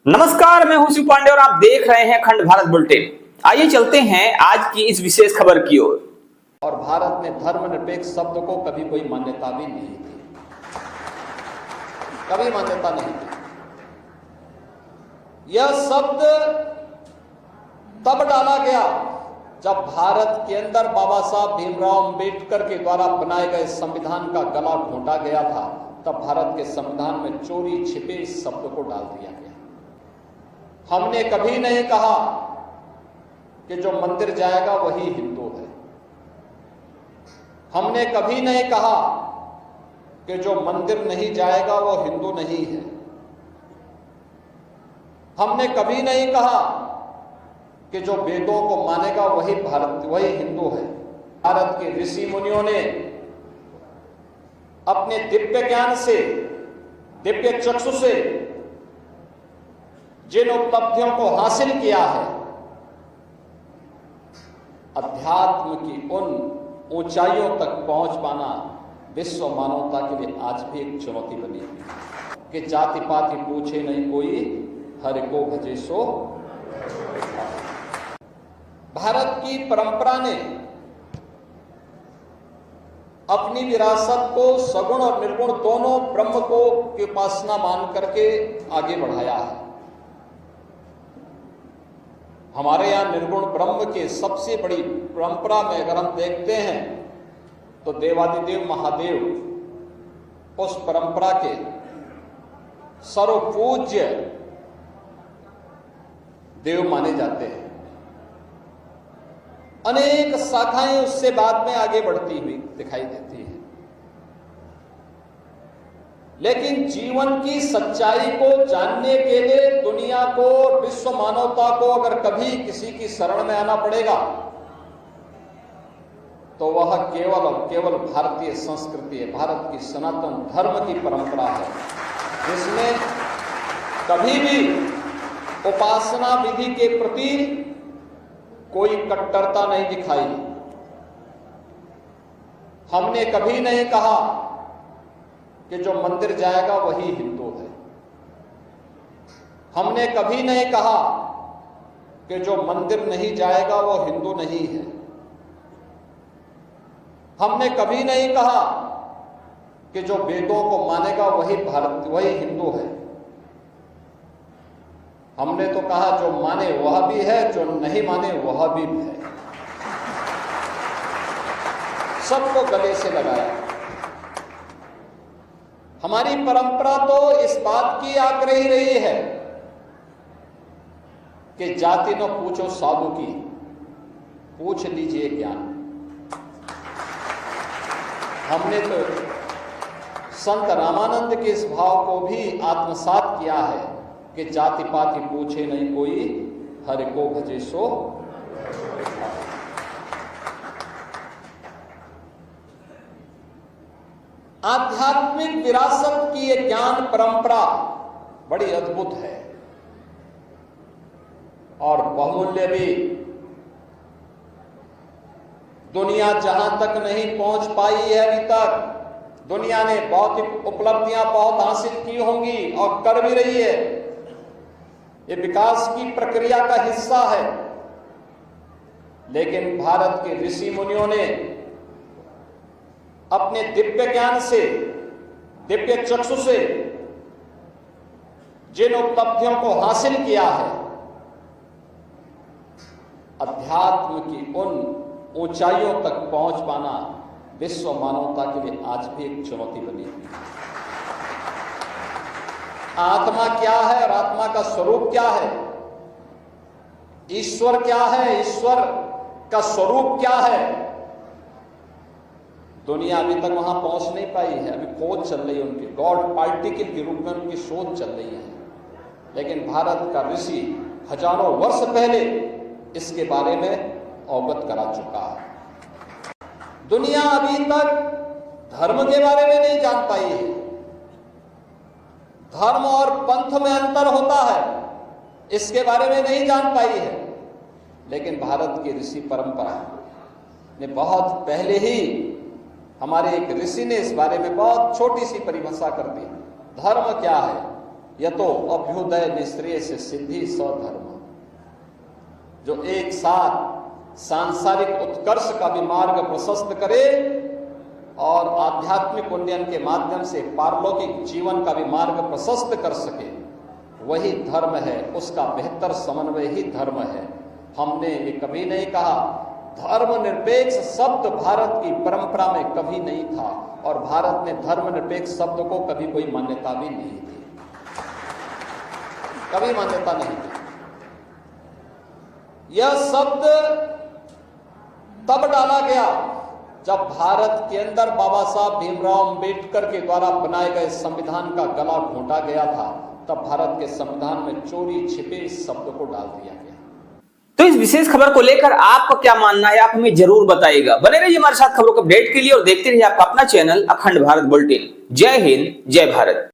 नमस्कार, मैं हूं शिव पांडे और आप देख रहे हैं खंड भारत बुलेटिन। आइए चलते हैं आज की इस विशेष खबर की ओर। और भारत में धर्मनिरपेक्ष शब्द को कभी कोई मान्यता भी नहीं थी, कभी मान्यता नहीं थी। यह शब्द तब डाला गया जब भारत के अंदर बाबा साहब भीमराव अंबेडकर के द्वारा बनाए गए संविधान का गला घोंटा गया था। तब भारत के संविधान में चोरी छिपे इस शब्द को डाल दिया गया। हमने कभी नहीं कहा कि जो मंदिर जाएगा वही हिंदू है। हमने कभी नहीं कहा कि जो मंदिर नहीं जाएगा वो हिंदू नहीं है। हमने कभी नहीं कहा कि जो वेदों को मानेगा वही हिंदू है। भारत के ऋषि मुनियों ने अपने दिव्य ज्ञान से, दिव्य चक्षु से जिन उपलब्धियों को हासिल किया है, अध्यात्म की उन ऊंचाइयों तक पहुंच पाना विश्व मानवता के लिए आज भी एक चुनौती बनी है कि जाति पाति पूछे नहीं कोई, हर को भजे सो। भारत की परंपरा ने अपनी विरासत को सगुण और निर्गुण दोनों ब्रह्म को की उपासना मान करके आगे बढ़ाया है। हमारे यहां निर्गुण ब्रह्म के सबसे बड़ी परंपरा में अगर हम देखते हैं तो देवादिदेव महादेव उस परंपरा के सर्वपूज्य देव माने जाते हैं। अनेक शाखाएं उससे बाद में आगे बढ़ती हुई दिखाई देती हैं, लेकिन जीवन की सच्चाई को जानने के लिए दुनिया को, विश्व मानवता को अगर कभी किसी की शरण में आना पड़ेगा तो वह केवल और केवल भारतीय संस्कृति है, भारत की सनातन धर्म की परंपरा है, जिसमें कभी भी उपासना विधि के प्रति कोई कट्टरता नहीं दिखाई। हमने कभी नहीं कहा कि जो मंदिर जाएगा वही हिंदू है। हमने कभी नहीं कहा कि जो मंदिर नहीं जाएगा वो हिंदू नहीं है। हमने कभी नहीं कहा कि जो वेदों को मानेगा वही हिंदू है। हमने तो कहा जो माने वह भी है, जो नहीं माने वह भी है। सबको गले से लगाया। हमारी परंपरा तो इस बात की आग्रही रही है कि जाति न पूछो साधु की, पूछ लीजिए ज्ञान। हमने तो संत रामानंद के इस भाव को भी आत्मसात किया है कि जाति पाति पूछे नहीं कोई, हर को भजे सो। आध्यात्मिक विरासत की यह ज्ञान परंपरा बड़ी अद्भुत है और बहुमूल्य भी। दुनिया जहां तक नहीं पहुंच पाई है अभी तक, दुनिया ने बहुत उपलब्धियां बहुत हासिल की होंगी और कर भी रही है। ये विकास की प्रक्रिया का हिस्सा है, लेकिन भारत के ऋषि मुनियों ने अपने दिव्य ज्ञान से, दिव्य चक्षु से जिन उपलब्धियों को हासिल किया है, अध्यात्म की उन ऊंचाइयों तक पहुंच पाना विश्व मानवता के लिए आज भी एक चुनौती बनी हुई है। आत्मा क्या है और आत्मा का स्वरूप क्या है, ईश्वर क्या है, ईश्वर का स्वरूप क्या है, दुनिया अभी तक वहां पहुंच नहीं पाई है। अभी खोज चल रही है उनकी, गॉड पार्टिकल के रूप में उनकी शोध चल रही है। लेकिन भारत का ऋषि हजारों वर्ष पहले इसके बारे में अवगत करा चुका है। दुनिया अभी तक धर्म के बारे में नहीं जान पाई है। धर्म और पंथ में अंतर होता है, इसके बारे में नहीं जान पाई है। लेकिन भारत की ऋषि परंपरा ने बहुत पहले ही, हमारे एक ऋषि ने इस बारे में बहुत छोटी सी परिभाषा कर दी। धर्म क्या है? यह तो अभ्युदय निश्रेय से सिद्धि स्वधर्म, जो एक साथ सांसारिक उत्कर्ष का भी मार्ग प्रशस्त करे और आध्यात्मिक उन्नयन के माध्यम से पारलौकिक जीवन का भी मार्ग प्रशस्त कर सके, वही धर्म है। उसका बेहतर समन्वय ही धर्म है। हमने ये कभी नहीं कहा, धर्मनिरपेक्ष शब्द भारत की परंपरा में कभी नहीं था और भारत ने धर्मनिरपेक्ष शब्द को कभी कोई मान्यता भी नहीं दी, कभी मान्यता नहीं दी। यह शब्द तब डाला गया जब भारत के अंदर बाबा साहब भीमराव अंबेडकर के द्वारा बनाए गए संविधान का गला घोंटा गया था। तब भारत के संविधान में चोरी छिपे इस शब्द को डाल दिया गया। तो इस विशेष खबर को लेकर आपका क्या मानना है, आप हमें जरूर बताइएगा। बने रहिए हमारे साथ खबरों को अपडेट के लिए और देखते रहिए आपका अपना चैनल अखंड भारत बुलेटिन। जय हिंद, जय भारत।